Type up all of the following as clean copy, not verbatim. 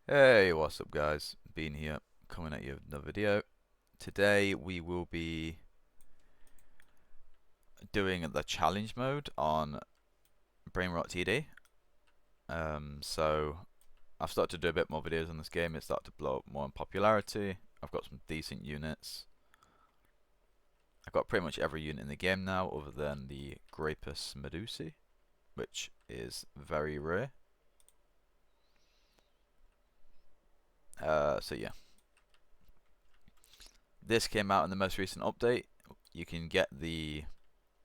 Hey, what's up guys? Bean here, coming at you with another video. Today we will be doing the challenge mode on Brainrot TD. So I've started to do a bit more videos on this game. It's started to blow up more in popularity. I've got some decent units. I've got pretty much every unit in the game now other than the Grapus Medusae, which is very rare. So yeah. This came out in the most recent update. You can get the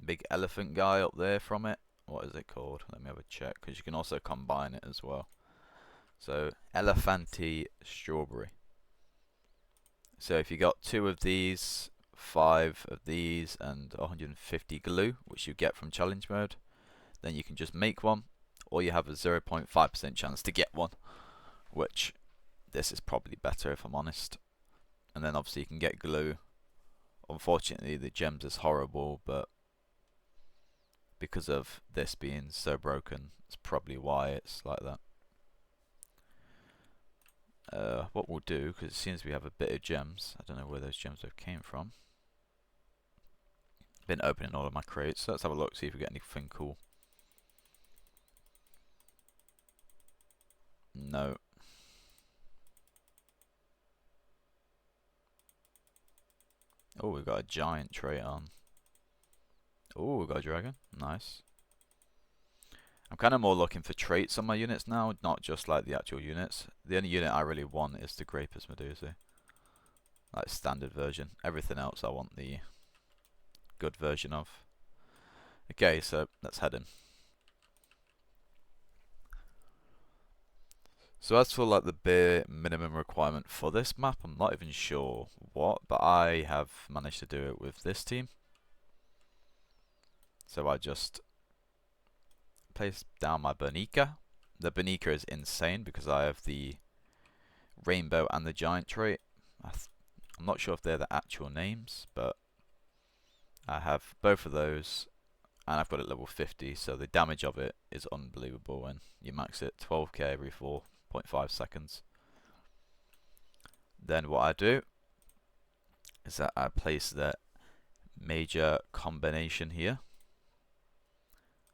big elephant guy up there from it. What is it called? Let me have a check, because you can also combine it as well. So Elephanti Strawberry. So if you got 2 of these, 5 of these, and 150 glue, which you get from challenge mode, then you can just make one, or you have a 0.5% chance to get one, which this is probably better if I'm honest. And then obviously you can get glue. Unfortunately the gems is horrible, but because of this being so broken, it's probably why it's like that. What we'll do, because it seems we have a bit of gems. I don't know where those gems have came from. Been opening all of my crates, so let's have a look, see if we get anything cool. No. Oh, we've got a giant trait on. Oh, we've got a dragon. Nice. I'm kind of more looking for traits on my units now, not just like the actual units. The only unit I really want is the Grapus Medusae. Like standard version. Everything else I want the good version of. Okay, so let's head in. So as for like the bare minimum requirement for this map, I'm not even sure what, but I have managed to do it with this team. So I just place down my Bernica. The Bernica is insane because I have the rainbow and the giant trait. I'm not sure if they're the actual names, but I have both of those, and I've got it level 50, so the damage of it is unbelievable when you max it 12k every 4.5 seconds. Then what I do is that I place the major combination here.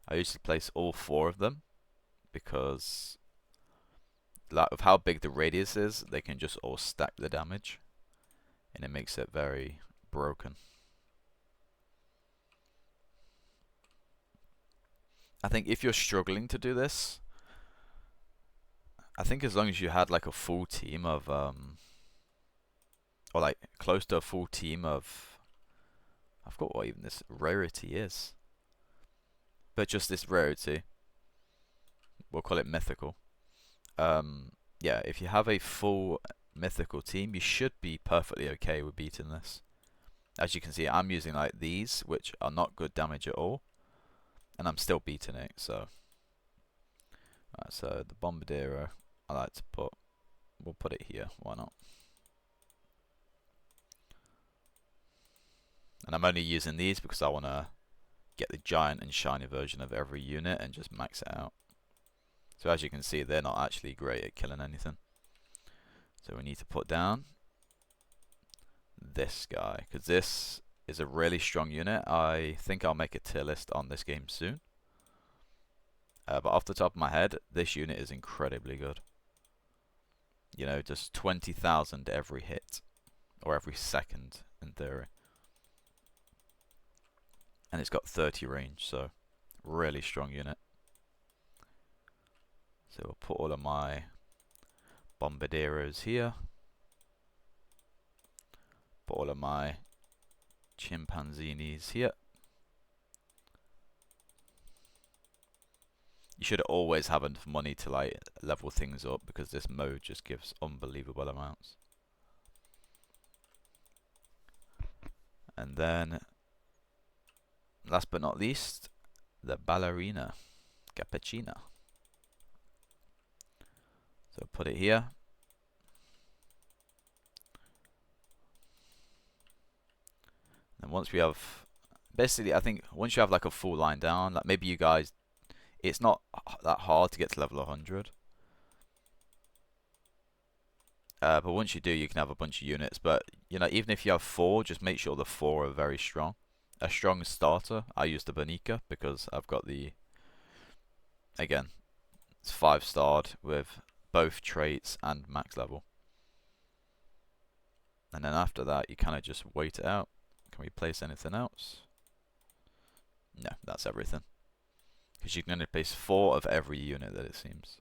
I usually place all 4 of them because like, of how big the radius is, they can just all stack the damage, and it makes it very broken. I think if you're struggling to do this, I think as long as you had like a full team of or like close to a full team of, I forgot what even this rarity is, but just this rarity, we'll call it mythical. Yeah, if you have a full mythical team, you should be perfectly okay with beating this. As you can see, I'm using like these, which are not good damage at all, and I'm still beating it. So, so the Bombardero, I like to put. We'll put it here. Why not? And I'm only using these because I want to get the giant and shiny version of every unit and just max it out. So as you can see, they're not actually great at killing anything. So we need to put down this guy, because this is a really strong unit. I think I'll make a tier list on this game soon. But off the top of my head, this unit is incredibly good. You know, just 20,000 every hit, or every second in theory. And it's got 30 range, so really strong unit. So we'll put all of my Bombarderos here. Put all of my Chimpanzinis here. You should always have enough money to like level things up because this mode just gives unbelievable amounts. And then, last but not least, the ballerina, Cappuccina. So put it here. And once we have, basically, I think once you have like a full line down, like maybe you guys, it's not that hard to get to level 100. But once you do, you can have a bunch of units. But you know, even if you have 4, just make sure the 4 are very strong. A strong starter. I use the Bonica because I've got the, again, it's 5-starred with both traits and max level. And then after that, you kind of just wait it out. Can we place anything else? No, that's everything. Because you can only place 4 of every unit that it seems.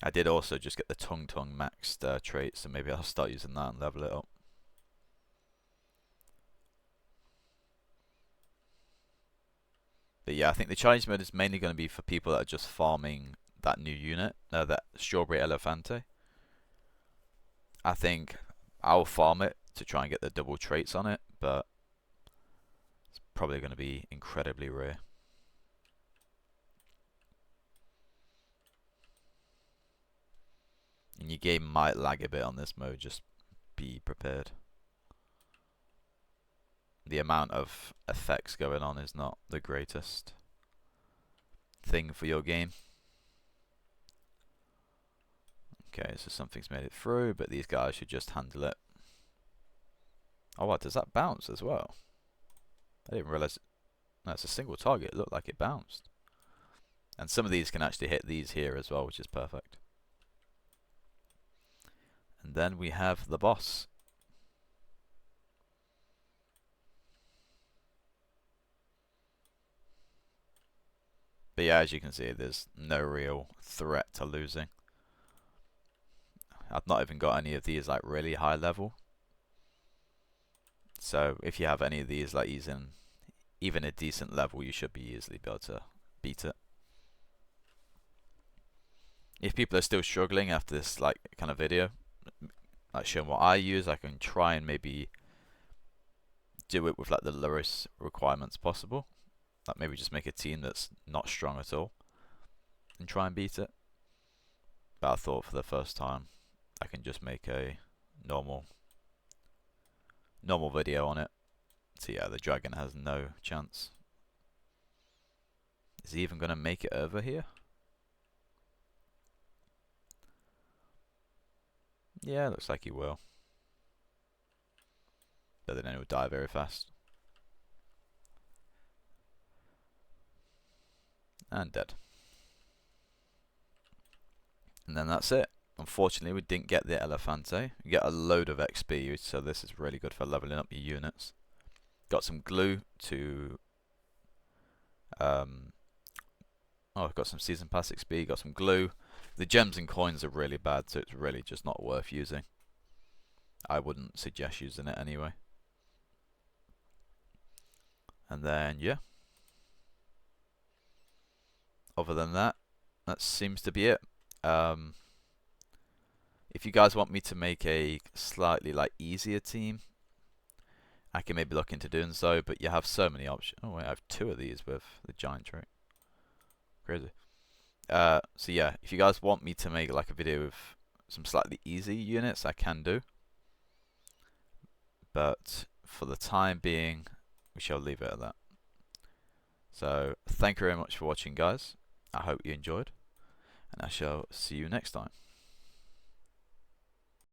I did also just get the Tung maxed trait, so maybe I'll start using that and level it up. But yeah, I think the challenge mode is mainly going to be for people that are just farming that new unit, that Strawberry Elefante. I think I'll farm it to try and get the double traits on it, but it's probably going to be incredibly rare. And your game might lag a bit on this mode, just be prepared. The amount of effects going on is not the greatest thing for your game. Okay, so something's made it through, but these guys should just handle it. Oh, what, does that bounce as well? I didn't realize. No, it's a single target. It looked like it bounced. And some of these can actually hit these here as well, which is perfect. And then we have the boss. But yeah, as you can see, there's no real threat to losing. I've not even got any of these like really high level. So if you have any of these like using even a decent level, you should be easily able to beat it. If people are still struggling after this like kind of video, like showing what I use, I can try and maybe do it with like the lowest requirements possible. Like maybe just make a team that's not strong at all and try and beat it. But I thought for the first time I can just make a normal video on it. So yeah, the dragon has no chance. Is he even gonna make it over here? Yeah, looks like he will. But then he will die very fast. And dead. And then that's it. Unfortunately, we didn't get the Elefante. You get a load of XP, so this is really good for leveling up your units. Got some glue to... I've got some Season Pass XP, got some glue. The gems and coins are really bad, so it's really just not worth using. I wouldn't suggest using it anyway. And then, yeah. Other than that, that seems to be it. If you guys want me to make a slightly like easier team, I can maybe look into doing so, but you have so many options. Oh wait, I have 2 of these with the giant trait. Crazy. So yeah, if you guys want me to make like a video of some slightly easy units, I can do. But for the time being, we shall leave it at that. So thank you very much for watching, guys. I hope you enjoyed, and I shall see you next time.